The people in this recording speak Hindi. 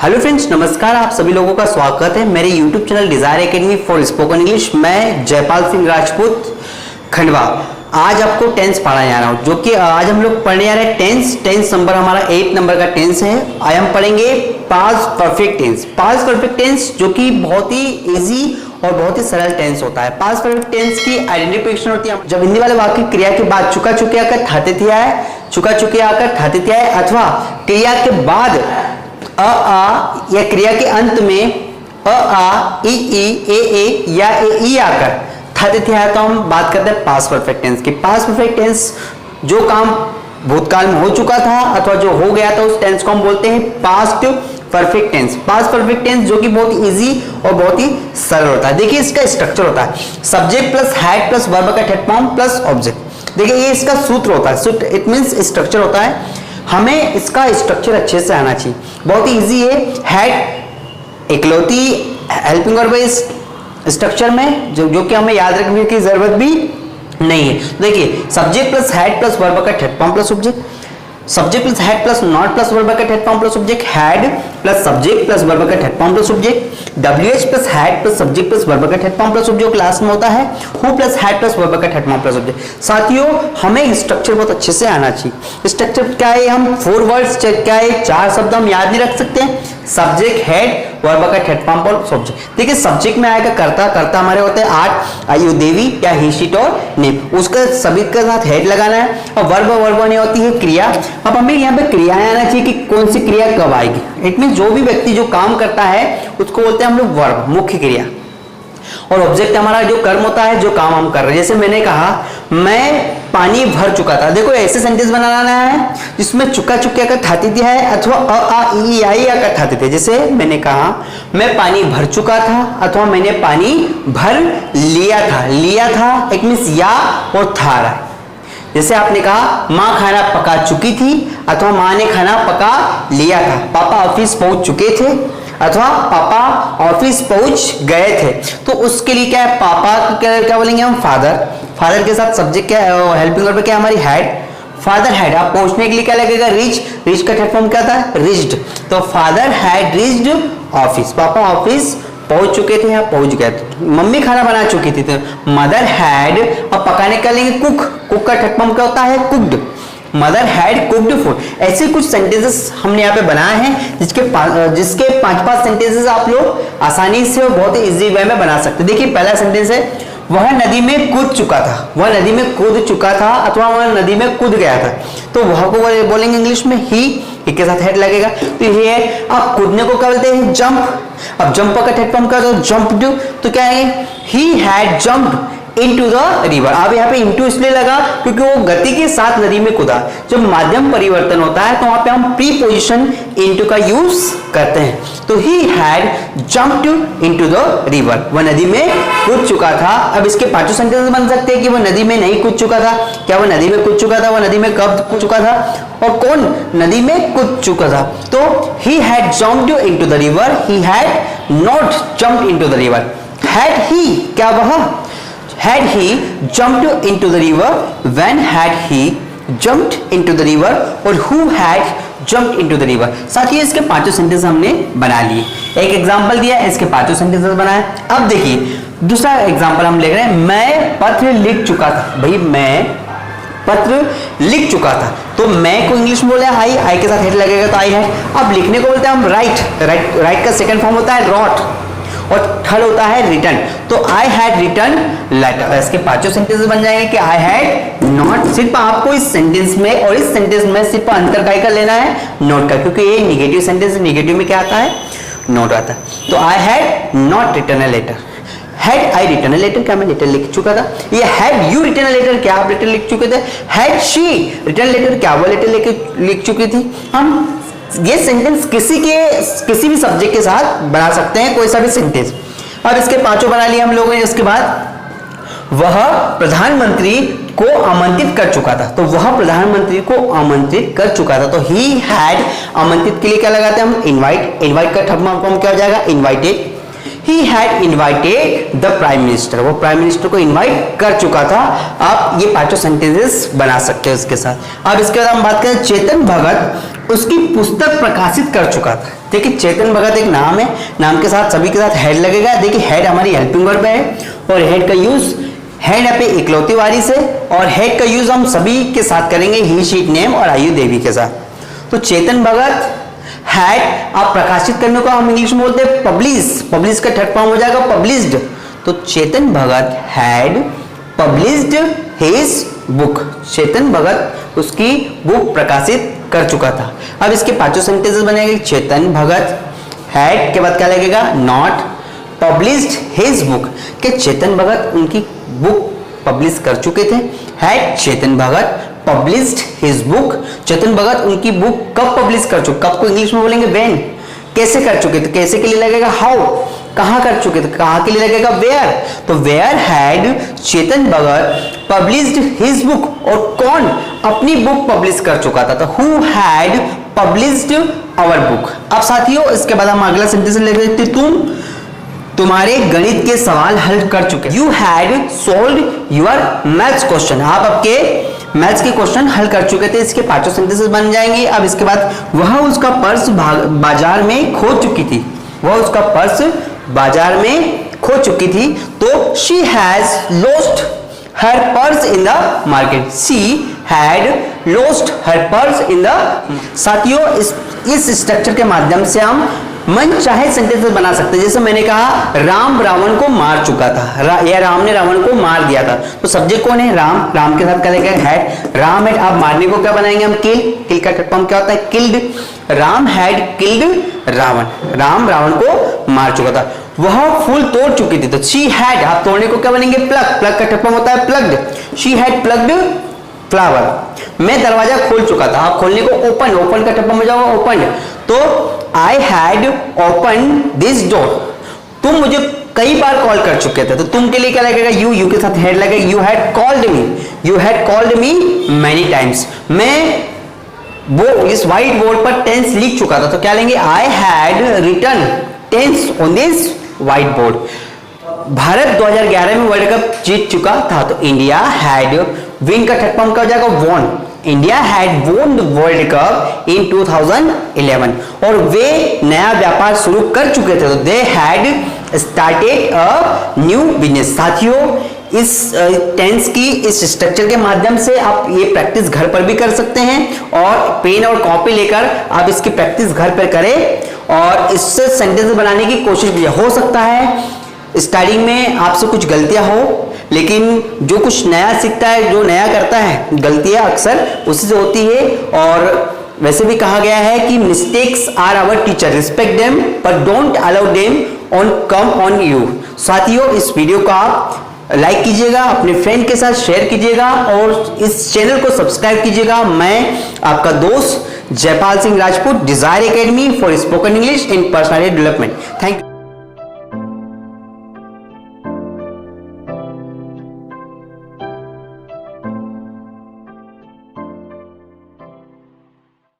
हेलो फ्रेंड्स, नमस्कार। आप सभी लोगों का स्वागत है मेरे YouTube channel desire academy for spoken English. मैं जयपाल सिंह राजपूत खंडवा आज आपको टेंस पढ़ाने जा रहा हूँ, जो कि आज हम लोग पढ़ने जा रहे हैं टेंस नंबर हमारा 8 नंबर का टेंस है। आज हम पढ़ेंगे past perfect tense. Past perfect tense जो कि बहुत ही इजी और बहुत ही सरल टेंस होता है। पास्ट परफेक्ट टेंस की आइडेंटिफिकेशन होती है जब हिंदी वाले वाक्य क्रिया के बाद चुका चुके आकर थाते थे आए, चुका चुके आकर थाते थे आए, अथवा क्रिया के बाद आ या क्रिया के अंत में आ ए या ए आकर थाते थे आए, तो हम बात करते हैं पास्ट परफेक्ट टेंस की। पास्ट परफेक्ट टेंस जो काम भूतकाल में हो चुका था अथवा जो हो गया था उस टेंस को हम बोलते हैं past perfect tense. Past perfect tense जो कि बहुत इजी और बहुत ही सरल होता है। देखिए इसका स्ट्रक्चर होता है subject plus had plus verb का थर्ड फॉर्म प्लस ऑब्जेक्ट। देखिए ये इसका सूत्र होता है, इट मींस स्ट्रक्चर होता है। हमें इसका स्ट्रक्चर अच्छे से आना चाहिए, बहुत ही इजी है। हैड इकलौती हेल्पिंग वर्ब इस स्ट्रक्चर में जो कि हमें याद रखने की जरूरत भी नहीं है। देखिए subject plus had plus verb का third form plus object, subject plus had plus not plus verb का third form plus object, had plus subject plus verb का third form plus object, W H plus had plus subject plus verb का third form plus object last में होता है, who plus had plus verb का थर्ड फॉर्म प्लस ऑब्जेक्ट। साथियों हमें स्ट्रक्चर बहुत अच्छे से आना चाहिए। स्ट्रक्चर क्या है, हम 4 वर्ड्स क्या है, 4 शब्द हम याद नहीं रख सकते हैं। सब्जेक्ट हैड वर्ब का थर्ड फॉर्म प्लस ऑब्जेक्ट। देखिए सब्जेक्ट में आएगा कर्ता हमारे होते हैं आर्ट, आयु, देवी या ही, शीट और नेम, उसका सभी के साथ हेड लगाना है। और वर्ब नहीं होती है क्रिया। अब हमें यहाँ पे क्रियाएं आना चाहिए कि कौन सी क्रिया कब आएगी। इट मीन जो भी व्यक्ति जो काम करता है उसको बोलते हैं हम लोग वर्ब, मुख्य क्रिया। और ऑब्जेक्ट हमारा जो कर्म होता है, जो काम हम कर रहे हैं। जैसे मैंने कहा मैं पानी भर चुका था। देखो ऐसे सेंटेंस बनाना है जिसमें चुका चुके का थाती दिया है अथवा आई का थाते थे। जैसे मैंने कहा मैं पानी भर चुका था अथवा मैंने पानी भर लिया था। लिया था इट मींस या और था रहा है। जैसे आपने कहा माँ खाना पका चुकी थी अथवा माँ ने खाना पका लिया था। पापा ऑफिस पहुंच चुके थे अथवा पापा ऑफिस पहुंच गए थे। तो उसके लिए क्या है, पापा क्या बोलेंगे हम, फादर के साथ सब्जेक्ट क्या हेल्पिंग वर्ब क्या हमारी हैड, फादर हैड। आप पहुंचने के लिए क्या लगेगा, रीच का थर्ड फॉर्म क्या था, रीच्ड। तो फादर हैड रीच्ड ऑफिस, पापा ऑफिस पहुंच चुके थे या पहुंच गए थे। मम्मी खाना बना चुकी थी, तो मदर हैड। अब पकाने का लेंगे कुक का थर्ड फॉर्म क्या होता है, cooked. Mother had cooked food. ऐसे कुछ सेंटेंसेस हमने यहाँ पे बनाए हैं जिसके 5 सेंटेंसेस आप लोग आसानी से और बहुत ही इजी वे में बना सकते हैं। देखिए पहला सेंटेंस है वह नदी में कूद चुका था। वह नदी में कूद चुका था अथवा वह नदी में कूद गया था। तो वह को बोलेंगे इंग्लिश में ही के साथ हेड लगेगा। तो ये है। अब कूदने को क्या बोलते हैं, जंप। अब जंप का थर्ड फॉर्म क्या होता है, जंप्ड। तो क्या है, he had jumped into the river. अब यहाँ पे इनटू इसलिए लगा क्योंकि वो गति के साथ नदी में कूदा। जब माध्यम परिवर्तन होता है तो वहां पे हम प्रीपोजिशन इनटू का यूज करते हैं। तो he had jumped into the river, वह नदी में कूद चुका था। अब इसके 5 सेंटेंस बन सकते हैं कि वह नदी में नहीं कूद चुका था। क्या वह नदी में कूद चुका था, वह नदी में कब कूद चुका था और कौन नदी में कूद चुका था। तो he had jumped into the river, he had not jumped into the river. Had he, क्या वह, had he jumped into the river, when had he jumped into the river, और who had jumped into the river। साथ ही इसके 5 सेंटेंस हमने बना लिए। एक एग्जांपल दिया, इसके 5 सेंटेंसेस बनाए। अब देखिए दूसरा एग्जांपल हम ले रहे हैं, मैं पत्र लिख चुका था। भाई मैं पत्र लिख चुका था, तो मैं को इंग्लिश में बोले आई के साथ हेड लगेगा तो आई है। अब लिखने को बोलते हैं हम राइट का सेकंड फॉर्म होता है रॉट और थर्ड होता है रिटर्न। तो आई हैड रिटर्न लेटर। इसके 5 सेंटेंस बन जाएंगे कि आई हैड नॉट। सिर्फ आपको इस सेंटेंस में और इस सेंटेंस में सिर्फ अंतर काय का लेना है, नोट का, क्योंकि ये निगेटिव सेंटेंस, निगेटिव में क्या आता है, नोट आता है। तो I had not return a letter. Had I return a letter, क्या मैं लेटर लिख चुका था। ये had you return a letter, क्या आप लेटर लिख चुके थे। हैड शी रिटर्न लेटर, क्या वो लेटर लिख चुकी थी। हम ये सेंटेंस किसी भी सब्जेक्ट के साथ बना सकते हैं, कोई सा भी सेंटेंस। अब इसके 5 बना लिए हम लोगों ने। इसके बाद वह प्रधानमंत्री को आमंत्रित कर चुका था। तो वह प्रधानमंत्री को आमंत्रित कर चुका था। तो ही हैड, आमंत्रित के लिए क्या लगाते हैं हम, इनवाइट। इनवाइट का थर्ड फॉर्म क्या हो जाएगा, invited. He had invited the prime minister, वो प्राइम मिनिस्टर को इनवाइट कर चुका था। आप ये पांचों सेंटेंसेस बना सकते हो इसके साथ। अब इसके बाद हम बात करें चेतन भगत उसकी पुस्तक प्रकाशित कर चुका था। देखिए चेतन भगत एक नाम है, नाम के साथ सभी के साथ हेड लगेगा। देखिए हेड हमारी हेल्पिंग वर्ब है और हेड का यूज हेड पे इकलौती वारिस है और हेड का यूज हम सभी के साथ करेंगे ही शीट नेम और आयु देवी के साथ। तो चेतन भगत हैड आप प्रकाशित करने को हम इंग्लिश में बोलते हैं पब्लिश, पब्लिश का थर्ड फॉर्म हो जाएगा पब्लिश्ड। तो Chetan Bhagat had published his book, Chetan भगत उसकी बुक प्रकाशित कर चुका था। अब इसके पांचों सेंटेंसेस बनेंगे। चेतन भगत हैड के बाद क्या लगेगा नॉट पब्लिश्ड हिज बुक, कि चेतन भगत उनकी बुक पब्लिश कर चुके थे। Had Chetan Bhagat published his book, Chetan Bhagat उनकी बुक कब पब्लिश कर चुके, कब को इंग्लिश में बोलेंगे व्हेन। कैसे कर चुके थे, कैसे के लिए लगेगा हाउ, कहां कर चुके थे, कहां के लिए लगेगा वेयर। तो where had Chetan Bhagat published his book, और कौन अपनी बुक पब्लिश कर चुका था, तो who had published our book. अब साथियों इसके बाद हम अगला सेंटेंस ले लेते तुम तुम्हारे गणित के सवाल हल कर चुके, you had solved your maths question, आप आपके मैथ्स के क्वेश्चन हल कर चुके थे। इसके पांचों सेंटेंसेस बन जाएंगे। अब इसके बाद वह उसका पर्स बाजार में खो चुकी थी, वह उसका पर्स बाजार में खो चुकी थी। तो she has lost her purse in the market, she had lost her purse in the. साथियों इस स्ट्रक्चर के माध्यम से हम मन चाहे सेंटेंसेस बना सकते हैं। जैसे मैंने कहा राम रावण को मार चुका था, या राम ने रावण को मार दिया था, तो सब्जेक्ट कौन है राम, राम के साथ क्या लगेगा हैड, राम हैड। आप मारने को क्या बनाएंगे हम किल, किल का फॉर्म क्या होता है killed, Ram had killed Ravan, Ram Ravan को मार चुका था। वह फूल तोड़ चुकी थी, तो शी हैड, आप तोड़ने को क्या बनेंगे प्लग, प्लग का फॉर्म होता है plugged, she had plugged flower. मैं दरवाजा खोल चुका था, आप खोलने को ओपन, ओपन का फॉर्म हो जाएगा ओपन। तो I had open this door, तुम मुझे कई बार कॉल कर चुके थे, तो तुम के लिए क्या लगेगा यू, यू के साथ हेड लगेगा, you had called me, you had called me many times. मैं वो इस व्हाइट बोर्ड पर टेंस लिख चुका था, तो क्या लेंगे I had written tense on this white board. Bharat 2011 में वर्ल्ड कप जीत चुका था, तो इंडिया हैड विन का थर्ड फॉर्म क्या हो जाएगा won, India had won the world cup in 2011, और वे नया व्यापार शुरू कर चुके थे, तो they had started a new business. साथियों इस टेंस की इस स्ट्रक्चर के माध्यम से आप ये प्रैक्टिस घर पर भी कर सकते हैं, और पेन और कॉपी लेकर आप इसकी प्रैक्टिस घर पर करें और इससे सेंटेंस बनाने की कोशिश भी। हो सकता है स्टार्टिंग में आपसे कुछ गलतियां हो, लेकिन जो कुछ नया सीखता है, जो नया करता है, गलतियां अक्सर उसी से होती है। और वैसे भी कहा गया है कि mistakes are our teacher, respect them but don't allow them on come on you. साथियों इस वीडियो को आप लाइक कीजिएगा, अपने फ्रेंड के साथ शेयर कीजिएगा और इस चैनल को सब्सक्राइब कीजिएगा। मैं आपका दोस्त Jaipal Singh Rajput, desire academy for spoken English in personality development. Thank you.